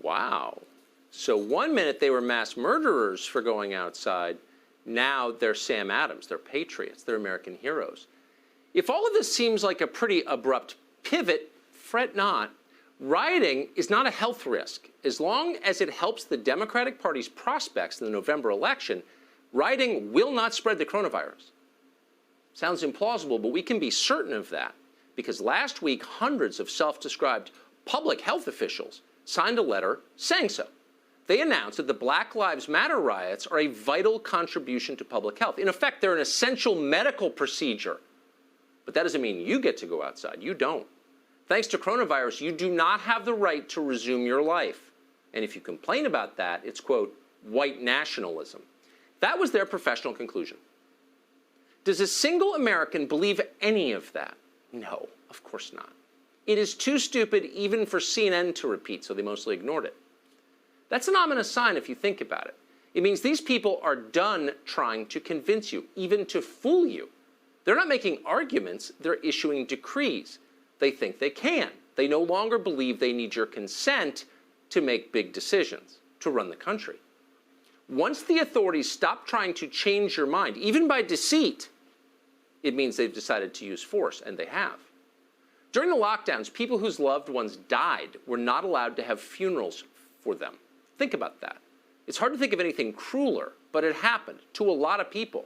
Wow. So one minute they were mass murderers for going outside. Now they're Sam Adams. They're patriots. They're American heroes. If all of this seems like a pretty abrupt pivot, fret not. Rioting is not a health risk. As long as it helps the Democratic Party's prospects in the November election, rioting will not spread the coronavirus. Sounds implausible, but we can be certain of that because last week, hundreds of self-described public health officials signed a letter saying so. They announced that the Black Lives Matter riots are a vital contribution to public health. In effect, they're an essential medical procedure. But that doesn't mean you get to go outside. You don't. Thanks to coronavirus, you do not have the right to resume your life. And if you complain about that, it's, quote, white nationalism. That was their professional conclusion. Does a single American believe any of that? No, of course not. It is too stupid even for CNN to repeat, so they mostly ignored it. That's an ominous sign if you think about it. It means these people are done trying to convince you, even to fool you. They're not making arguments, they're issuing decrees. They think they can. They no longer believe they need your consent to make big decisions, to run the country. Once the authorities stop trying to change your mind, even by deceit, it means they've decided to use force, and they have. During the lockdowns, people whose loved ones died were not allowed to have funerals for them. Think about that. It's hard to think of anything crueler, but it happened to a lot of people.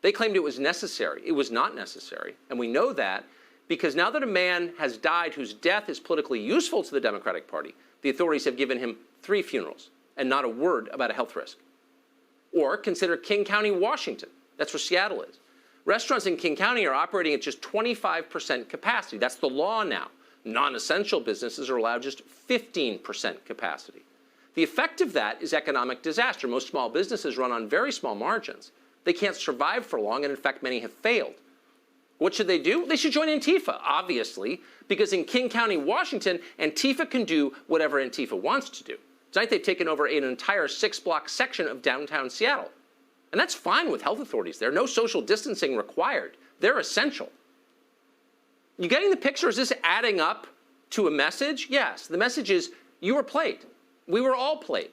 They claimed it was necessary. It was not necessary, and we know that because now that a man has died whose death is politically useful to the Democratic Party, the authorities have given him 3 funerals and not a word about a health risk. Or consider King County, Washington. That's where Seattle is. Restaurants in King County are operating at just 25% capacity. That's the law now. Non-essential businesses are allowed just 15% capacity. The effect of that is economic disaster. Most small businesses run on very small margins. They can't survive for long, and in fact, many have failed. What should they do? They should join Antifa, obviously, because in King County, Washington, Antifa can do whatever Antifa wants to do. Tonight, they've taken over an entire 6-block section of downtown Seattle. And that's fine with health authorities there. No social distancing required. They're essential. You getting the picture? Is this adding up to a message? Yes. The message is you were played. We were all played.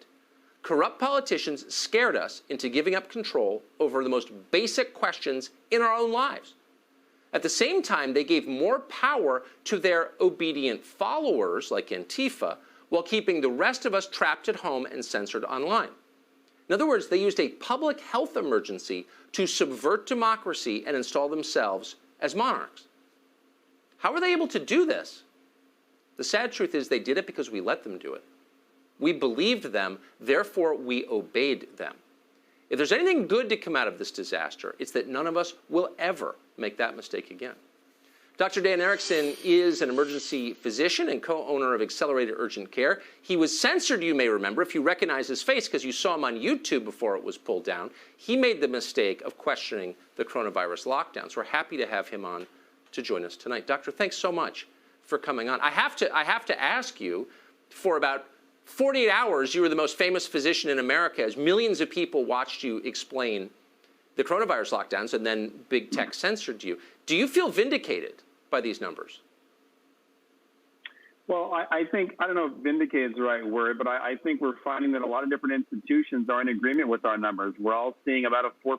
Corrupt politicians scared us into giving up control over the most basic questions in our own lives. At the same time, they gave more power to their obedient followers, like Antifa, while keeping the rest of us trapped at home and censored online. In other words, they used a public health emergency to subvert democracy and install themselves as monarchs. How were they able to do this? The sad truth is they did it because we let them do it. We believed them, therefore we obeyed them. If there's anything good to come out of this disaster, it's that none of us will ever make that mistake again. Dr. Dan Erickson is an emergency physician and co-owner of Accelerated Urgent Care. He was censored, you may remember, if you recognize his face, because you saw him on YouTube before it was pulled down. He made the mistake of questioning the coronavirus lockdowns. We're happy to have him on to join us tonight. Doctor, thanks so much for coming on. I have to ask you, for about 48 hours, you were the most famous physician in America as millions of people watched you explain the coronavirus lockdowns, and then big tech censored you. Do you feel vindicated by these numbers? Well, I think, I don't know if vindicated is the right word, but I think we're finding that a lot of different institutions are in agreement with our numbers. We're all seeing about a 4%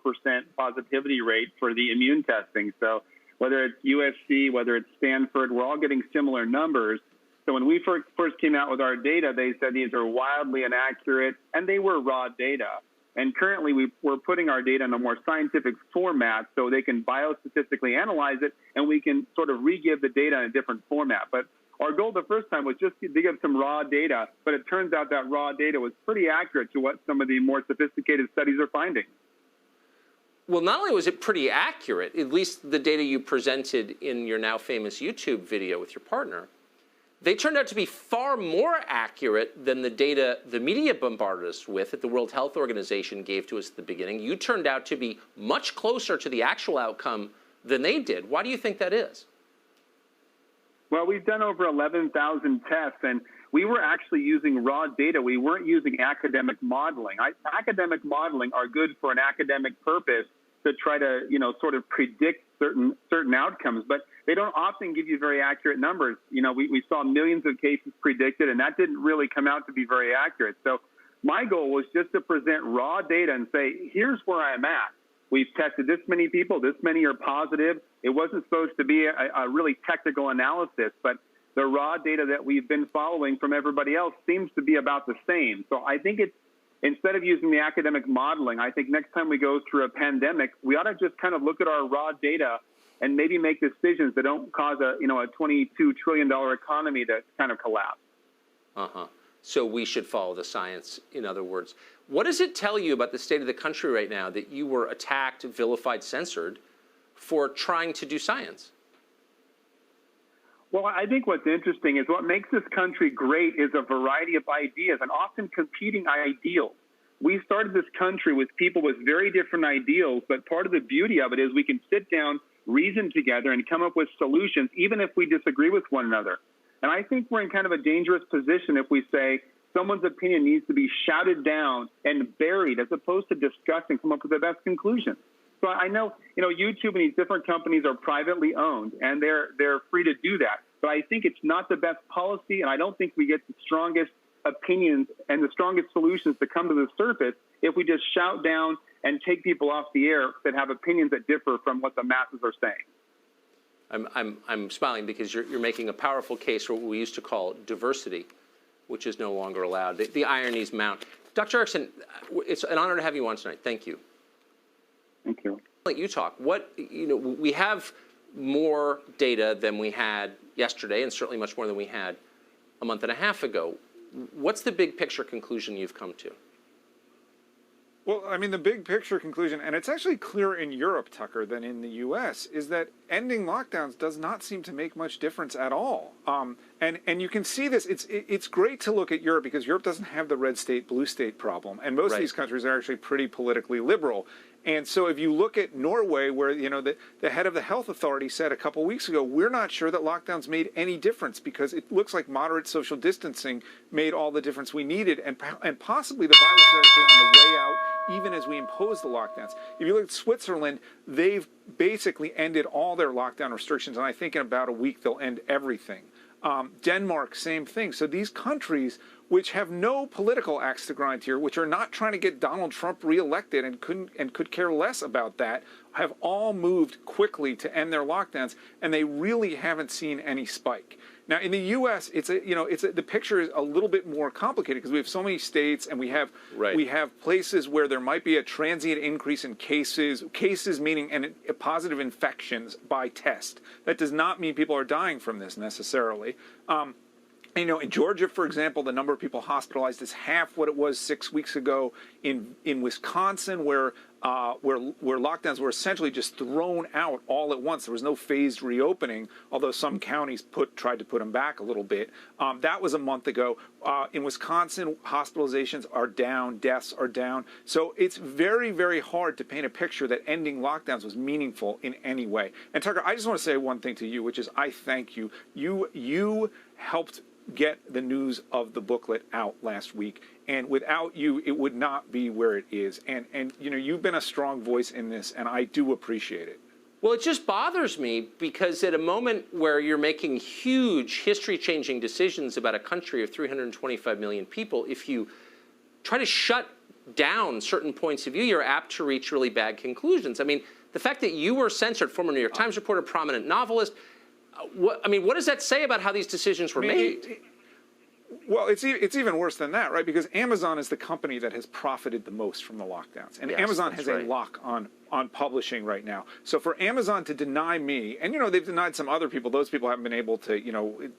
positivity rate for the immune testing. So whether it's USC, whether it's Stanford, we're all getting similar numbers. So when we first came out with our data, they said these are wildly inaccurate, and they were raw data. And currently, we're putting our data in a more scientific format so they can biostatistically analyze it, and we can sort of re-give the data in a different format. But our goal the first time was just to give some raw data, but it turns out that raw data was pretty accurate to what some of the more sophisticated studies are finding. Well, not only was it pretty accurate, at least the data you presented in your now famous YouTube video with your partner, they turned out to be far more accurate than the data the media bombarded us with that the World Health Organization gave to us at the beginning. You turned out to be much closer to the actual outcome than they did. Why do you think that is? Well, we've done over 11,000 tests, and we were actually using raw data. We weren't using academic modeling. Academic modeling are good for an academic purpose, to try to, sort of predict certain outcomes, but they don't often give you very accurate numbers. We saw millions of cases predicted, and that didn't really come out to be very accurate. So my goal was just to present raw data and say, here's where I'm at. We've tested this many people, this many are positive. It wasn't supposed to be a really technical analysis, but the raw data that we've been following from everybody else seems to be about the same. So I think instead of using the academic modeling, I think next time we go through a pandemic, we ought to just kind of look at our raw data and maybe make decisions that don't cause a $22 trillion economy to kind of collapse. So we should follow the science, in other words. What does it tell you about the state of the country right now that you were attacked, vilified, censored for trying to do science? Well, I think what's interesting is what makes this country great is a variety of ideas and often competing ideals. We started this country with people with very different ideals, but part of the beauty of it is we can sit down, reason together, and come up with solutions, even if we disagree with one another. And I think we're in kind of a dangerous position if we say someone's opinion needs to be shouted down and buried as opposed to discuss and come up with the best conclusion. So I know, YouTube and these different companies are privately owned, and they're free to do that. But I think it's not the best policy, and I don't think we get the strongest opinions and the strongest solutions to come to the surface if we just shout down and take people off the air that have opinions that differ from what the masses are saying. I'm smiling because you're making a powerful case for what we used to call diversity, which is no longer allowed. The ironies mount. Dr. Erickson, it's an honor to have you on tonight. Thank you. Thank you. Let you talk. We have more data than we had yesterday, and certainly much more than we had a month and a half ago. What's the big picture conclusion you've come to? Well, I mean, the big picture conclusion, and it's actually clearer in Europe, Tucker, than in the U.S., is that ending lockdowns does not seem to make much difference at all. And you can see this. It's great to look at Europe because Europe doesn't have the red state, blue state problem. And most of these countries are actually pretty politically liberal. And so if you look at Norway, where the head of the health authority said a couple weeks ago, we're not sure that lockdowns made any difference because it looks like moderate social distancing made all the difference we needed, and possibly the virus is actually on the way out even as we impose the lockdowns. If you look at Switzerland, they've basically ended all their lockdown restrictions, and I think in about a week they'll end everything. Denmark, same thing. So these countries, which have no political axe to grind here, which are not trying to get Donald Trump reelected and could care less about that, have all moved quickly to end their lockdowns, and they really haven't seen any spike. Now, in the U.S., the picture is a little bit more complicated because we have so many states, and we have places where there might be a transient increase in cases meaning positive infections by test. That does not mean people are dying from this necessarily. In Georgia, for example, the number of people hospitalized is half what it was 6 weeks ago. In Wisconsin, where lockdowns were essentially just thrown out all at once, there was no phased reopening, although some counties tried to put them back a little bit. That was a month ago. In Wisconsin, hospitalizations are down, deaths are down. So it's very, very hard to paint a picture that ending lockdowns was meaningful in any way. And Tucker, I just want to say one thing to you, which is I thank you. You helped get the news of the booklet out last week, and without you it would not be where it is, and you've been a strong voice in this, and I do appreciate it. Well, it just bothers me because at a moment where you're making huge history-changing decisions about a country of 325 million people, if you try to shut down certain points of view, you're apt to reach really bad conclusions. I mean, the fact that you were censored, former New York Times reporter, prominent novelist, what does that say about how these decisions were made? Well, it's even worse than that, right? Because Amazon is the company that has profited the most from the lockdowns. And Amazon has a lock on publishing right now. So for Amazon to deny me, and they've denied some other people, those people haven't been able to,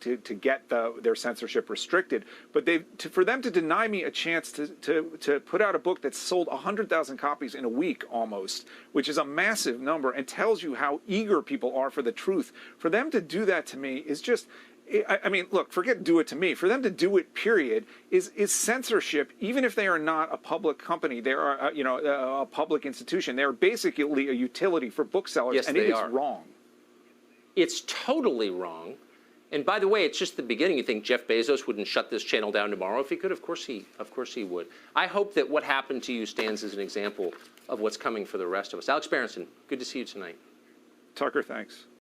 to get their censorship restricted. But for them to deny me a chance to put out a book that sold 100,000 copies in a week almost, which is a massive number and tells you how eager people are for the truth, for them to do that to me is just, I mean, look, forget do it to me. For them to do it, period, is censorship, even if they are not a public company. They are, a public institution. They are basically a utility for booksellers, and it is wrong. It's totally wrong. And by the way, it's just the beginning. You think Jeff Bezos wouldn't shut this channel down tomorrow if he could? Of course he would. I hope that what happened to you stands as an example of what's coming for the rest of us. Alex Berenson, good to see you tonight. Tucker, thanks.